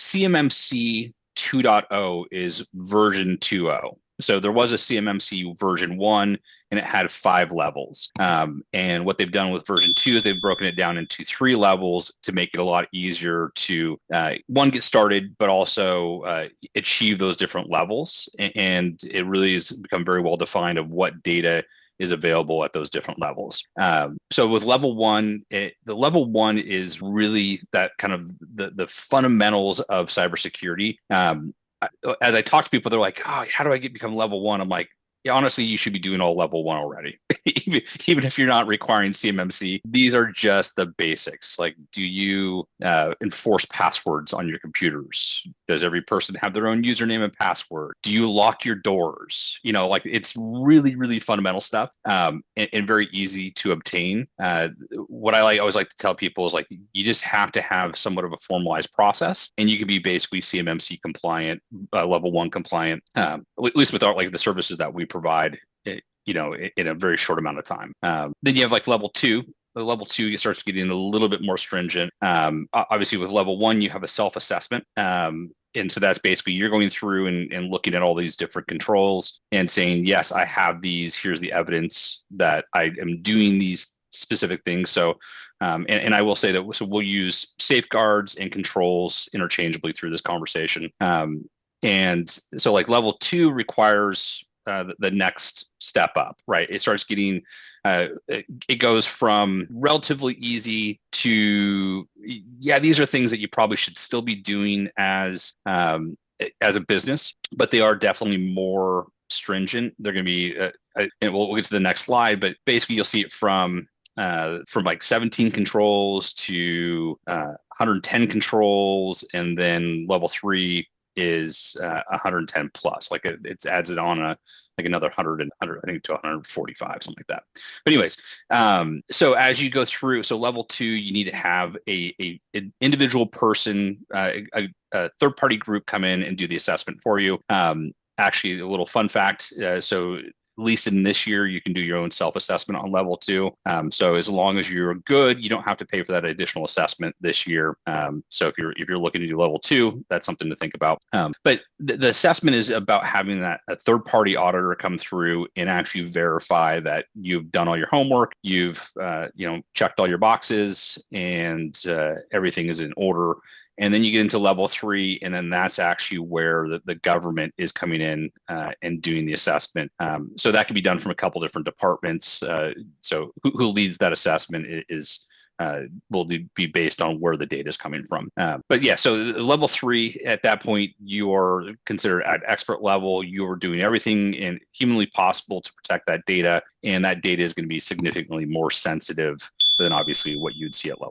CMMC 2.0 is version 2.0. So there was a CMMC version 1, and it had 5 levels. And what they've done with version 2 is they've broken it down into 3 levels to make it a lot easier to, one, get started, but also achieve those different levels. And it really has become very well defined of what data is available at those different levels. So with level 1, the level 1 is really that kind of the fundamentals of cybersecurity. As I talk to people, they're like, "Oh, how do I become level 1?" I'm like, yeah, honestly, you should be doing all level 1 already. Even if you're not requiring CMMC, these are just the basics. Like, do you enforce passwords on your computers? Does every person have their own username and password? Do you lock your doors? Like, it's really, really fundamental stuff, and very easy to obtain. What I always like to tell people is, like, you just have to have somewhat of a formalized process, and you can be basically CMMC compliant, level 1 compliant, at least with the services that we provide, in a very short amount of time. Then you have like level 2. The level 2, it starts getting a little bit more stringent. Obviously, with level 1, you have a self-assessment. And so that's basically you're going through and looking at all these different controls and saying, yes, I have these. Here's the evidence that I am doing these specific things. So, and I will say that, so we'll use safeguards and controls interchangeably through this conversation. And so like level 2 requires the next step up, right? It starts getting, it goes from relatively easy to, yeah, these are things that you probably should still be doing as a business, but they are definitely more stringent. They're going to be, and we'll get to the next slide, but basically you'll see it from like 17 controls to 110 controls, and then level 3 is 110 plus. Like it adds it on like another 100 I think, to 145, something like that. But anyways, so as you go through, so level 2, you need to have an individual person, a third party group come in and do the assessment for you. Actually, a little fun fact. So at least in this year, you can do your own self-assessment on level 2. So as long as you're good, you don't have to pay for that additional assessment this year. So if you're looking to do level 2, that's something to think about. But the assessment is about having a third-party auditor come through and actually verify that you've done all your homework, you've checked all your boxes, and everything is in order. And then you get into level 3, and then that's actually where the government is coming in and doing the assessment. So that can be done from a couple different departments. So who leads that assessment will be based on where the data is coming from. But yeah, so level 3, at that point, you are considered at expert level. You are doing everything humanly possible to protect that data, and that data is going to be significantly more sensitive than obviously what you'd see at level